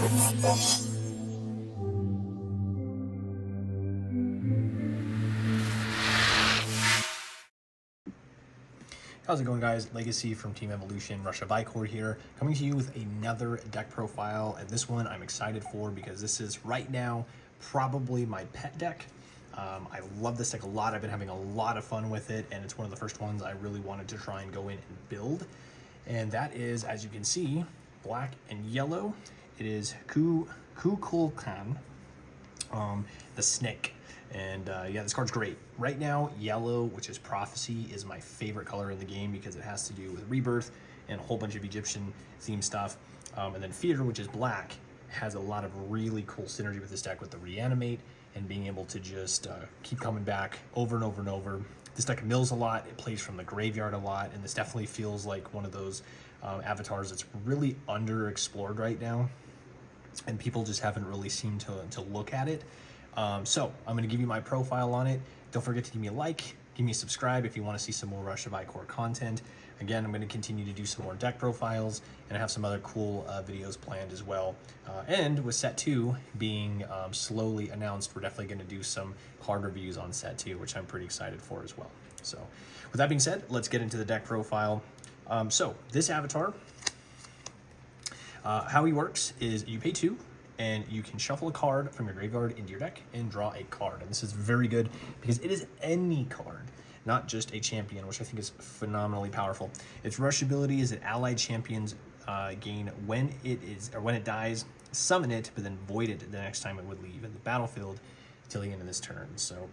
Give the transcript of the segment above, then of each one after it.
How's it going, guys? Legacy from Team Evolution, Russia of Ikorr here, coming to you with another deck profile, and this one I'm excited for because this is right now probably my pet deck. I love this deck a lot. I've been having a lot of fun with it, and it's one of the first ones I really wanted to try and go in and build. And that is, as you can see, black and yellow. It is Kukulkan, the snake. And yeah, this card's great. Right now, yellow, which is Prophecy, is my favorite color in the game because it has to do with rebirth and a whole bunch of Egyptian themed stuff. And then Fear, which is black, has a lot of really cool synergy with this deck with the reanimate and being able to just keep coming back over and over and over. This deck mills a lot, it plays from the graveyard a lot, and this definitely feels like one of those avatars that's really underexplored right now, and people just haven't really seemed to look at it. So I'm going to give you my profile on it. Don't forget to give me a like, give me a subscribe if you want to see some more Rush of Ikorr content. Again, I'm going to continue to do some more deck profiles, and I have some other cool videos planned as well. And with set 2 being slowly announced, we're definitely going to do some card reviews on set 2, which I'm pretty excited for as well. So with that being said, let's get into the deck profile. So this avatar, how he works is you pay 2, and you can shuffle a card from your graveyard into your deck and draw a card. And this is very good because it is any card, not just a champion, which I think is phenomenally powerful. Its rush ability is that allied champions gain when it dies, summon it, but then void it the next time it would leave in the battlefield till the end of this turn. So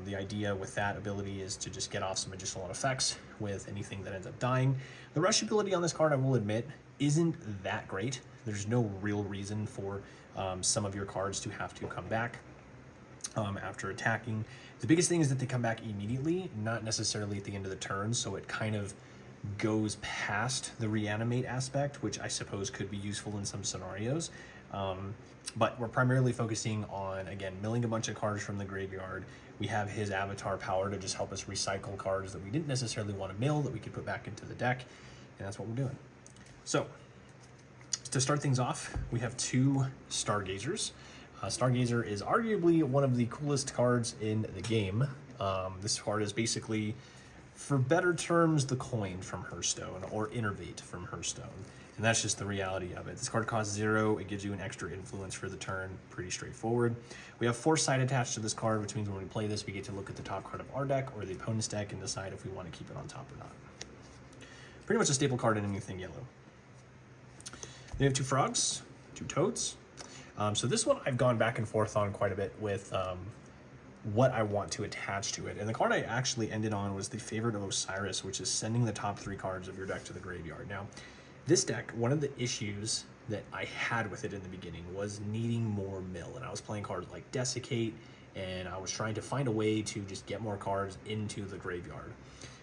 the idea with that ability is to just get off some additional effects with anything that ends up dying. The rush ability on this card, I will admit, isn't that great. There's no real reason for some of your cards to have to come back after attacking. The biggest thing is that they come back immediately, not necessarily at the end of the turn, so it kind of goes past the reanimate aspect, which I suppose could be useful in some scenarios. But we're primarily focusing on, again, milling a bunch of cards from the graveyard. We have his avatar power to just help us recycle cards that we didn't necessarily want to mill that we could put back into the deck, and that's what we're doing. So to start things off, we have 2 Stargazers. Stargazer is arguably one of the coolest cards in the game. This card is basically, for better terms, the coin from Hearthstone, or Innervate from Hearthstone. And that's just the reality of it. This card costs 0, it gives you an extra influence for the turn, pretty straightforward. We have Foresight attached to this card, which means when we play this, we get to look at the top card of our deck or the opponent's deck and decide if we want to keep it on top or not. Pretty much a staple card in anything yellow. Then we have 2 frogs, 2 toads. So this one I've gone back and forth on quite a bit with what I want to attach to it. And the card I actually ended on was the Favorite of Osiris, which is sending the top 3 cards of your deck to the graveyard. Now, this deck, one of the issues that I had with it in the beginning was needing more mill. And I was playing cards like Desiccate, and I was trying to find a way to just get more cards into the graveyard.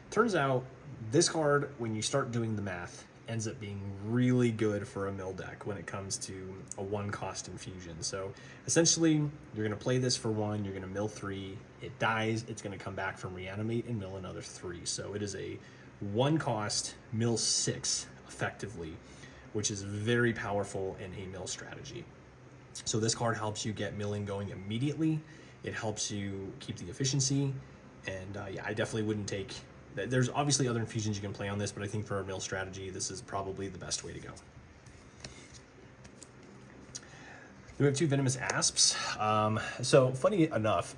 Turns out, this card, when you start doing the math, ends up being really good for a mill deck when it comes to a 1-cost infusion. So essentially, you're going to play this for 1, you're going to mill 3, it dies, it's going to come back from reanimate and mill another 3. So it is a 1-cost mill 6 effectively, which is very powerful in a mill strategy. So this card helps you get milling going immediately, it helps you keep the efficiency, and yeah, I definitely wouldn't take. There's obviously other infusions you can play on this, but I think for a mill strategy, this is probably the best way to go. We have 2 Venomous Asps. So funny enough,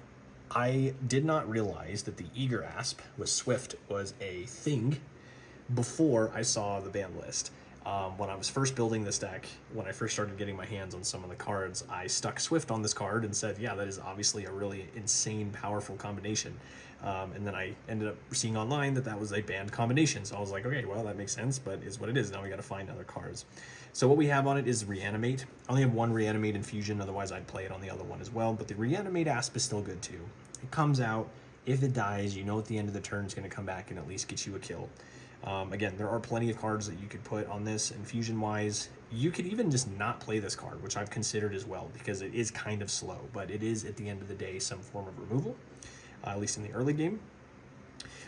I did not realize that the Eager Asp with Swift was a thing before I saw the ban list. When I was first building this deck, when I first started getting my hands on some of the cards, I stuck Swift on this card and said, yeah, that is obviously a really insane, powerful combination. And then I ended up seeing online that that was a banned combination. So I was like, okay, well, that makes sense, but it's what it is. Now we got to find other cards. So what we have on it is Reanimate. I only have 1 Reanimate infusion, otherwise I'd play it on the other one as well. But the Reanimate Asp is still good too. It comes out, if it dies, you know at the end of the turn it's going to come back and at least get you a kill. Again, there are plenty of cards that you could put on this infusion-wise. You could even just not play this card, which I've considered as well, because it is kind of slow, but it is, at the end of the day, some form of removal, at least in the early game.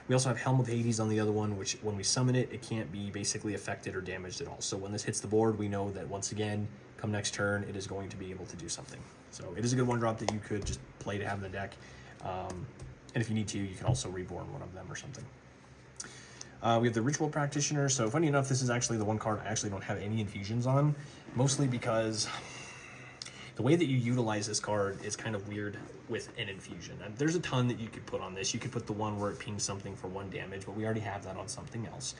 We also have Helm of Hades on the other one, which when we summon it, it can't be basically affected or damaged at all. So when this hits the board, we know that once again, come next turn, it is going to be able to do something. So it is a good one drop that you could just play to have in the deck. And if you need to, you can also reborn one of them or something. We have the Ritual Practitioner. So funny enough, this is actually the one card I actually don't have any infusions on, mostly because the way that you utilize this card is kind of weird with an infusion. And there's a ton that you could put on this. You could put the one where it pings something for 1 damage, but we already have that on something else.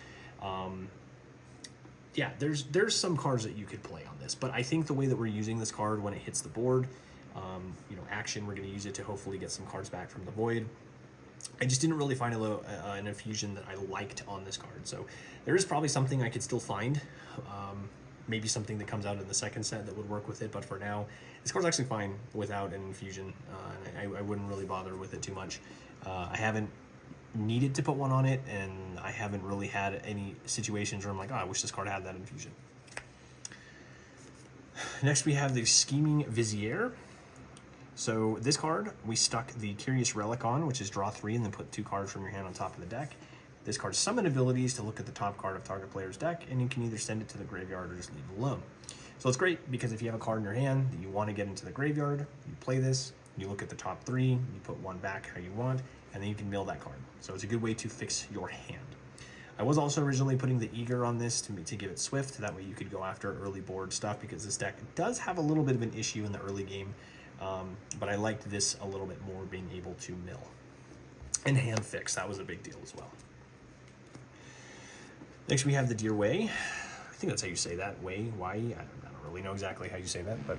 Yeah, there's some cards that you could play on this, but I think the way that we're using this card when it hits the board, you know, action, we're going to use it to hopefully get some cards back from the void. I just didn't really find an infusion that I liked on this card. So there is probably something I could still find. Maybe something that comes out in the second set that would work with it. But for now, this card's actually fine without an infusion. And I wouldn't really bother with it too much. I haven't needed to put one on it, and I haven't really had any situations where I'm like, oh, I wish this card had that infusion. Next, we have the Scheming Vizier. So this card, we stuck the Curious Relic on, which is draw 3 and then put 2 cards from your hand on top of the deck. This card's summon abilities to look at the top card of target player's deck, and you can either send it to the graveyard or just leave it alone. So it's great because if you have a card in your hand that you want to get into the graveyard, you play this, you look at the top 3, you put 1 back how you want, and then you can mill that card. So it's a good way to fix your hand. I was also originally putting the Eager on this to give it Swift. That way you could go after early board stuff because this deck does have a little bit of an issue in the early game. But I liked this a little bit more, being able to mill and hand fix. That was a big deal as well. Next, we have the Dear Way. I think that's how you say that. Way, why? I don't really know exactly how you say that. But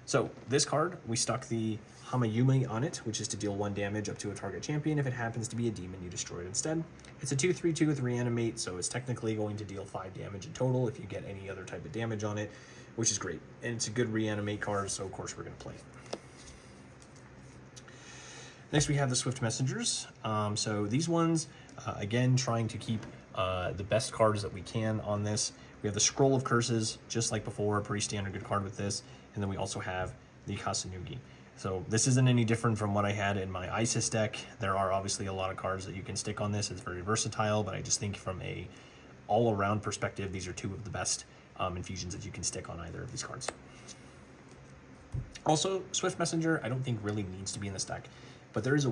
so this card, we stuck the Hamayume on it, which is to deal 1 damage up to a target champion. If it happens to be a demon, you destroy it instead. It's a 2/3/2 with Reanimate, so it's technically going to deal 5 damage in total if you get any other type of damage on it, which is great. And it's a good Reanimate card, so of course we're going to play it. Next, we have the Swift Messengers. So these ones, again, trying to keep the best cards that we can on this. We have the Scroll of Curses, just like before, a pretty standard good card with this. And then we also have the Kasanugi. So this isn't any different from what I had in my Isis deck. There are obviously a lot of cards that you can stick on this. It's very versatile, but I just think from a all-around perspective, these are 2 of the best infusions that you can stick on either of these cards. Also, Swift Messenger, I don't think really needs to be in this deck, but there's a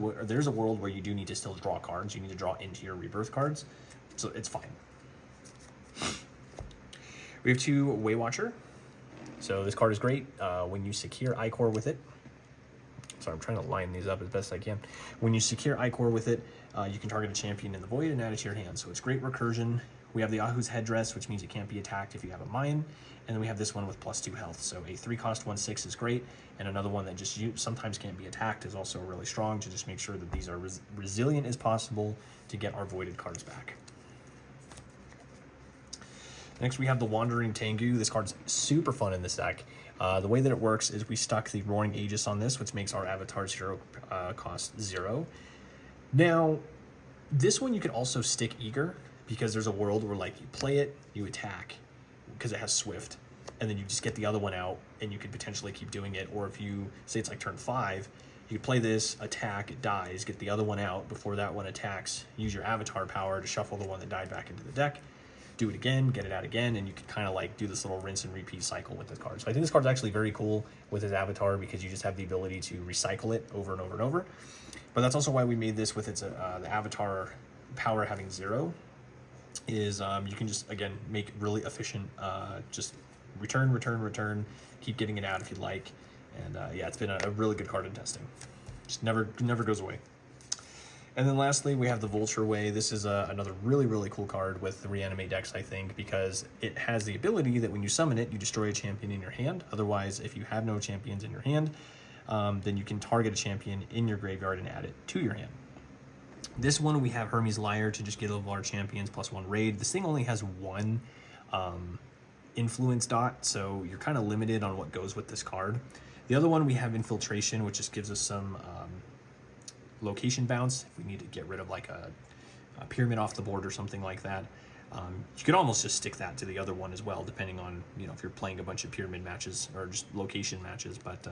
world where you do need to still draw cards. You need to draw into your Rebirth cards, so it's fine. We have 2 Waywatcher. So this card is great when you secure Ikorr with it. Sorry, I'm trying to line these up as best I can. When you secure Ikorr with it, you can target a champion in the void and add it to your hand. So it's great recursion. We have the Ahu's Headdress, which means it can't be attacked if you have a Mayan. And then we have this one with +2 health. So a 3-cost 1/6 is great. And another one that just sometimes can't be attacked is also really strong to just make sure that these are resilient as possible to get our voided cards back. Next, we have the Wandering Tengu. This card's super fun in this deck. The way that it works is we stuck the Roaring Aegis on this, which makes our avatar's hero cost 0. Now, this one you could also stick Eager, because there's a world where, like, you play it, you attack, because it has Swift, and then you just get the other one out, and you could potentially keep doing it. Or if you, say it's like turn 5, you play this, attack, it dies, get the other one out before that one attacks, use your avatar power to shuffle the one that died back into the deck, do it again, get it out again, and you can kind of like do this little rinse and repeat cycle with this card. So I think this card's actually very cool with his avatar because you just have the ability to recycle it over and over and over. But that's also why we made this with its the avatar power having 0. Is you can just, again, make really efficient, just return, keep getting it out if you'd like. And yeah, it's been a really good card in testing. Just never goes away. And then lastly, we have the Vulture Way. This is another really cool card with the Reanimate decks, I think, because it has the ability that when you summon it, you destroy a champion in your hand. Otherwise, if you have no champions in your hand, then you can target a champion in your graveyard and add it to your hand. This one, we have Hermes Lyre to just get all of our champions +1 raid. This thing only has 1 influence dot, so you're kind of limited on what goes with this card. The other one, we have Infiltration, which just gives us some location bounce if we need to get rid of like a pyramid off the board or something like that. You could almost just stick that to the other one as well, depending on, you know, if you're playing a bunch of pyramid matches or just location matches. But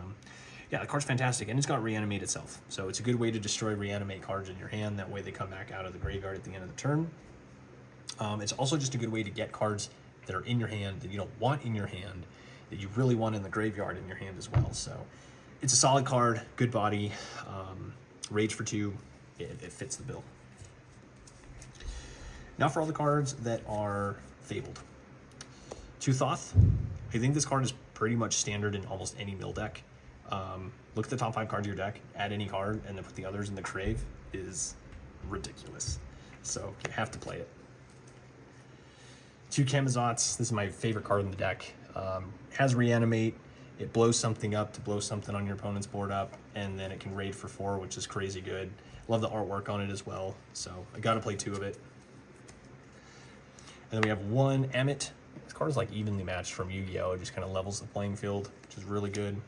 yeah, the card's fantastic, and it's got Reanimate itself. So it's a good way to destroy Reanimate cards in your hand. That way they come back out of the graveyard at the end of the turn. It's also just a good way to get cards that are in your hand that you don't want in your hand, that you really want in the graveyard in your hand as well. So it's a solid card, good body, rage for 2, it fits the bill. Now for all the cards that are Fabled. Thoth. I think this card is pretty much standard in almost any mill deck. Look at the top 5 cards of your deck, add any card, and then put the others in the crave is ridiculous. So you have to play it. 2 Kamizots. This is my favorite card in the deck. Has Reanimate. It blows something up to blow something on your opponent's board up, and then it can raid for 4, which is crazy good. Love the artwork on it as well, so I got to play 2 of it. And then we have 1 Amit. This card is like evenly matched from Yu-Gi-Oh! It just kind of levels the playing field, which is really good.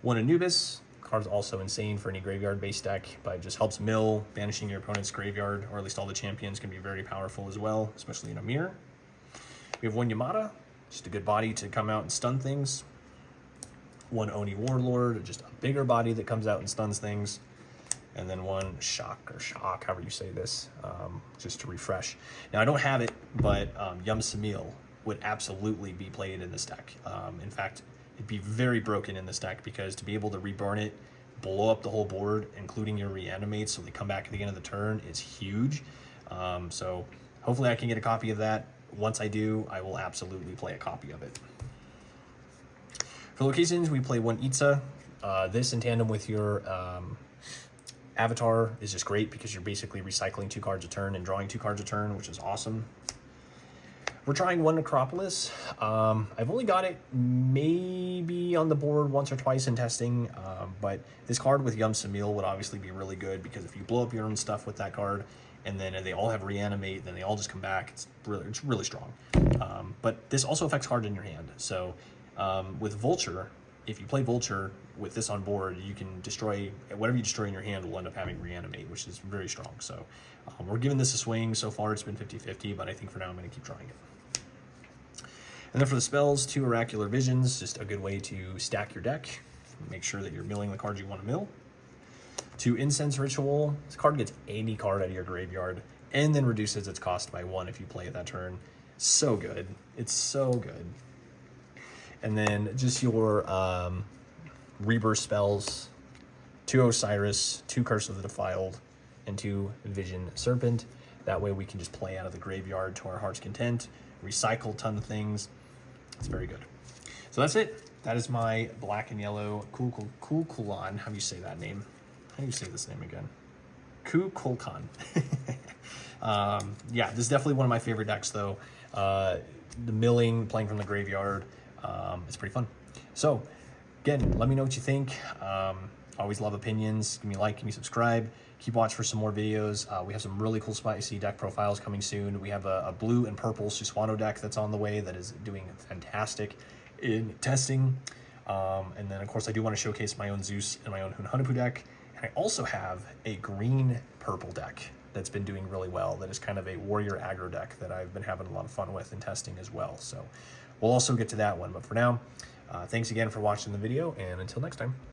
1 Anubis. Card's also insane for any graveyard-based deck, but it just helps mill, banishing your opponent's graveyard, or at least all the champions can be very powerful as well, especially in a mirror. We have 1 Yamada, just a good body to come out and stun things. 1 Oni Warlord, just a bigger body that comes out and stuns things. And then 1 Shock, however you say this, just to refresh. Now, I don't have it, but Yum Samil would absolutely be played in this deck. In fact, it'd be very broken in this deck, because to be able to reburn it, blow up the whole board, including your Reanimates, so they come back at the end of the turn, is huge. So hopefully I can get a copy of that. Once I do, I will absolutely play a copy of it. For locations, we play 1 Itza. This in tandem with your Avatar is just great, because you're basically recycling 2 cards a turn and drawing 2 cards a turn, which is awesome. We're trying 1 Necropolis. I've only got it maybe on the board once or twice in testing, but this card with Yum Samil would obviously be really good, because if you blow up your own stuff with that card, and then they all have Reanimate, then they all just come back. It's really strong. But this also affects cards in your hand. So with Vulture, if you play Vulture with this on board, you can destroy whatever you destroy in your hand will end up having Reanimate, which is very strong. So we're giving this a swing. So far it's been 50-50, but I think for now I'm going to keep trying it. And then for the spells, 2 Oracular Visions, just a good way to stack your deck. Make sure that you're milling the cards you want to mill. 2 Incense Ritual. This card gets any card out of your graveyard and then reduces its cost by 1 if you play it that turn. So good. It's so good. And then just your Rebirth spells, 2 Osiris, 2 Curse of the Defiled, and 2 Vision Serpent. That way we can just play out of the graveyard to our heart's content, recycle a ton of things. It's very good. So that's it. That is my black and yellow Kukulkan. How do you say that name? How do you say this name again? Kukulkan. Yeah, this is definitely one of my favorite decks, though. The milling, playing from the graveyard, it's pretty fun. So, again, let me know what you think. Always love opinions. Give me a like, give me a subscribe. Keep watching for some more videos. We have some really cool spicy deck profiles coming soon. We have a blue and purple Suswano deck that's on the way that is doing fantastic in testing. And then, of course, I do want to showcase my own Zeus and my own Hunahpu deck. And I also have a green-purple deck that's been doing really well. That is kind of a warrior aggro deck that I've been having a lot of fun with in testing as well. So we'll also get to that one. But for now, thanks again for watching the video, and until next time.